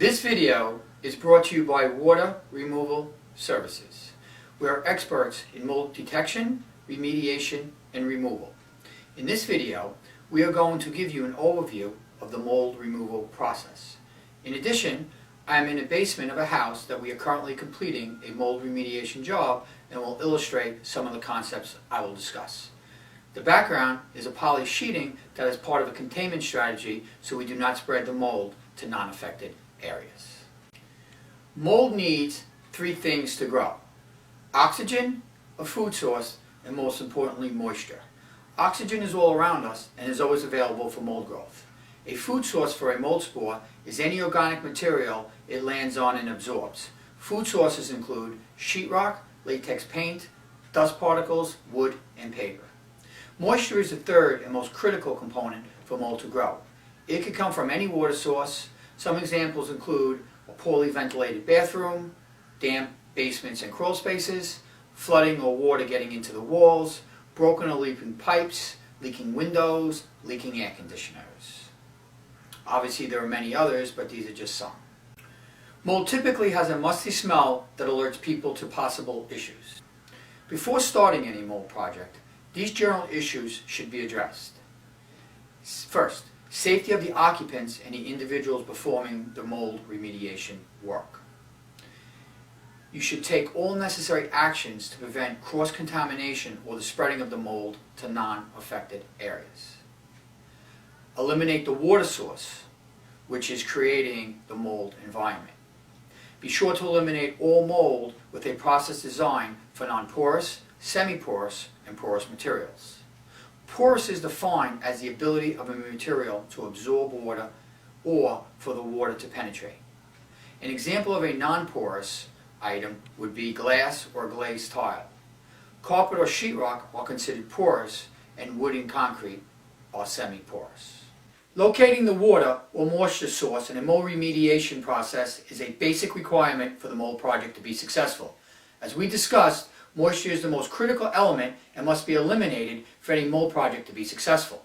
This video is brought to you by Water Removal Services. We are experts in mold detection, remediation, and removal. In this video, we are going to give you an overview of the mold removal process. In addition, I am in the basement of a house that we are currently completing a mold remediation job and will illustrate some of the concepts I will discuss. The background is a poly sheeting that is part of a containment strategy so we do not spread the mold to non-affected areas. Mold needs three things to grow: oxygen, a food source, and most importantly, moisture. Oxygen is all around us and is always available for mold growth. A food source for a mold spore is any organic material it lands on and absorbs. Food sources include sheetrock, latex paint, dust particles, wood, and paper. Moisture is the third and most critical component for mold to grow. It can come from any water source. Some examples include a poorly ventilated bathroom, damp basements and crawl spaces, flooding or water getting into the walls, broken or leaking pipes, leaking windows, leaking air conditioners. Obviously there are many others, but these are just some. Mold typically has a musty smell that alerts people to possible issues. Before starting any mold project, these general issues should be addressed. First, safety of the occupants and the individuals performing the mold remediation work. You should take all necessary actions to prevent cross-contamination or the spreading of the mold to non-affected areas. Eliminate the water source, which is creating the mold environment. Be sure to eliminate all mold with a process designed for non-porous, semi-porous, and porous materials. Porous is defined as the ability of a material to absorb water or for the water to penetrate. An example of a non-porous item would be glass or glazed tile. Carpet or sheetrock are considered porous, and wood and concrete are semi-porous. Locating the water or moisture source in a mold remediation process is a basic requirement for the mold project to be successful. As we discussed, moisture is the most critical element and must be eliminated for any mold project to be successful.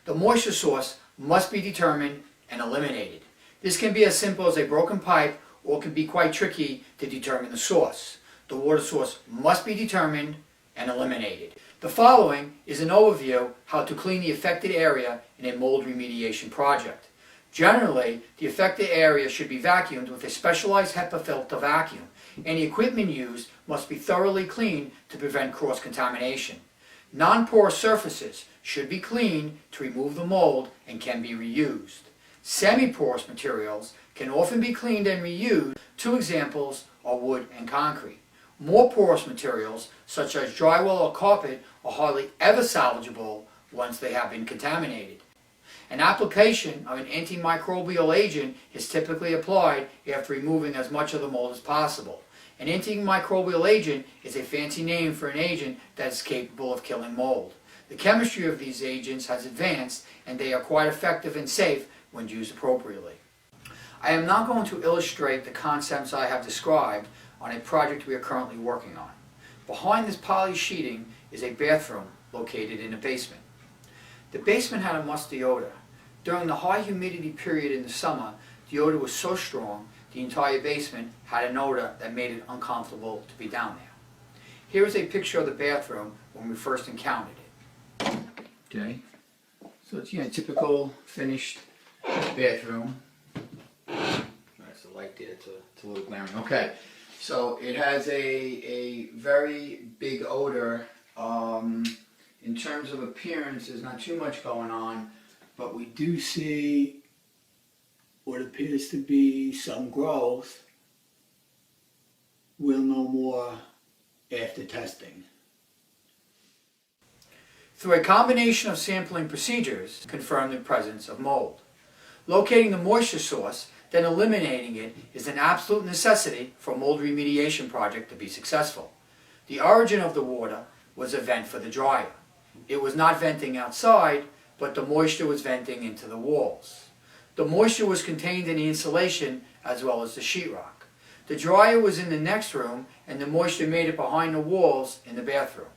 The moisture source must be determined and eliminated. This can be as simple as a broken pipe or can be quite tricky to determine the source. The water source must be determined and eliminated. The following is an overview how to clean the affected area in a mold remediation project. Generally, the affected area should be vacuumed with a specialized HEPA filter vacuum. Any equipment used must be thoroughly cleaned to prevent cross-contamination. Non-porous surfaces should be cleaned to remove the mold and can be reused. Semi-porous materials can often be cleaned and reused. Two examples are wood and concrete. More porous materials, such as drywall or carpet, are hardly ever salvageable once they have been contaminated. An application of an antimicrobial agent is typically applied after removing as much of the mold as possible. An antimicrobial agent is a fancy name for an agent that is capable of killing mold. The chemistry of these agents has advanced and they are quite effective and safe when used appropriately. I am now going to illustrate the concepts I have described on a project we are currently working on. Behind this poly sheeting is a bathroom located in a basement. The basement had a musty odor. During the high humidity period in the summer, the odor was so strong the entire basement had an odor that made it uncomfortable to be down there. Here is a picture of the bathroom when we first encountered it. Okay, so it's a typical finished bathroom. That's the light there, it's a little glaring. Okay, so it has a very big odor. In terms of appearance, there's not too much going on, but we do see what appears to be some growth. We'll know more after testing. Through a combination of sampling procedures, confirm the presence of mold. Locating the moisture source, then eliminating it, is an absolute necessity for a mold remediation project to be successful. The origin of the water was a vent for the dryer. It was not venting outside, but the moisture was venting into the walls. The moisture was contained in the insulation as well as the sheetrock. The dryer was in the next room and the moisture made it behind the walls in the bathroom.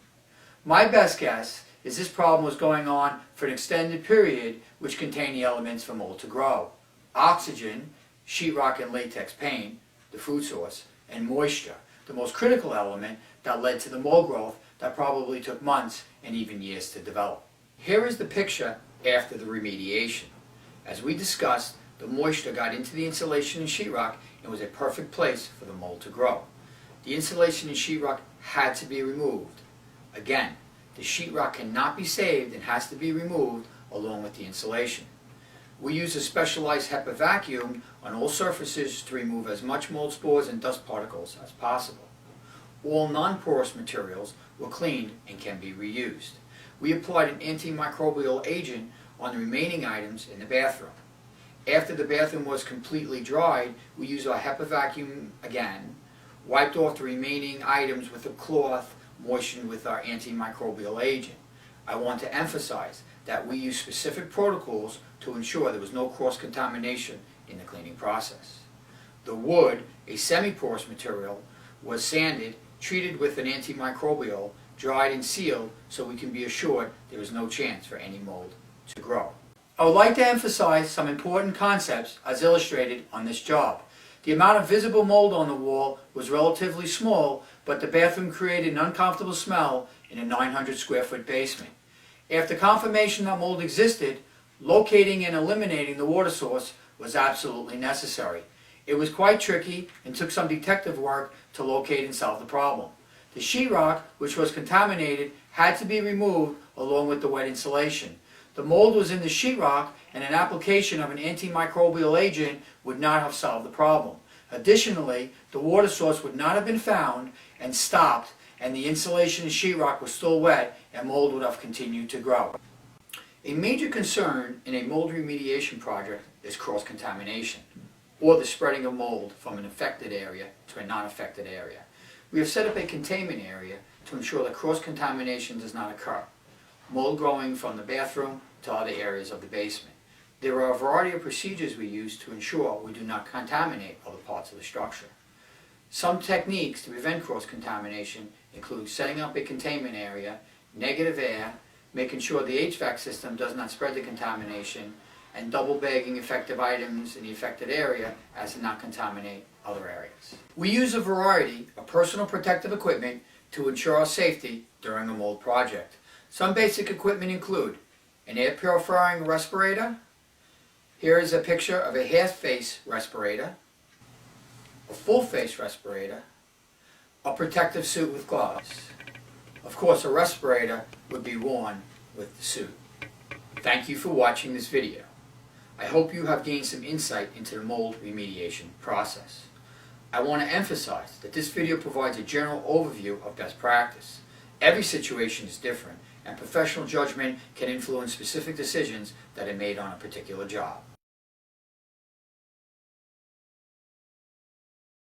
My best guess is this problem was going on for an extended period which contained the elements for mold to grow: oxygen, sheetrock and latex paint, the food source, and moisture, the most critical element that led to the mold growth that probably took months and even years to develop. Here is the picture after the remediation. As we discussed, the moisture got into the insulation and sheetrock and was a perfect place for the mold to grow. The insulation and sheetrock had to be removed. Again, the sheetrock cannot be saved and has to be removed along with the insulation. We use a specialized HEPA vacuum on all surfaces to remove as much mold spores and dust particles as possible. All non-porous materials were cleaned and can be reused. We applied an antimicrobial agent on the remaining items in the bathroom. After the bathroom was completely dried, we used our HEPA vacuum again, wiped off the remaining items with a cloth moistened with our antimicrobial agent. I want to emphasize that we use specific protocols to ensure there was no cross-contamination in the cleaning process. The wood, a semi-porous material, was sanded, treated with an antimicrobial, dried and sealed so we can be assured there was no chance for any mold to grow. I would like to emphasize some important concepts as illustrated on this job. The amount of visible mold on the wall was relatively small, but the bathroom created an uncomfortable smell in a 900 square foot basement. After confirmation that mold existed, locating and eliminating the water source was absolutely necessary. It was quite tricky and took some detective work to locate and solve the problem. The sheetrock, which was contaminated, had to be removed along with the wet insulation. The mold was in the sheetrock, and an application of an antimicrobial agent would not have solved the problem. Additionally, the water source would not have been found and stopped, and the insulation and sheetrock was still wet, and mold would have continued to grow. A major concern in a mold remediation project is cross-contamination, or the spreading of mold from an affected area to a non-affected area. We have set up a containment area to ensure that cross-contamination does not occur. Mold growing from the bathroom to other areas of the basement. There are a variety of procedures we use to ensure we do not contaminate other parts of the structure. Some techniques to prevent cross-contamination include setting up a containment area, negative air, making sure the HVAC system does not spread the contamination, and double bagging effective items in the affected area as to not contaminate other areas. We use a variety of personal protective equipment to ensure our safety during a mold project. Some basic equipment include an air purifying respirator. Here is a picture of a half-face respirator, a full-face respirator, a protective suit with gloves. Of course, a respirator would be worn with the suit. Thank you for watching this video. I hope you have gained some insight into the mold remediation process. I want to emphasize that this video provides a general overview of best practice. Every situation is different, and professional judgment can influence specific decisions that are made on a particular job.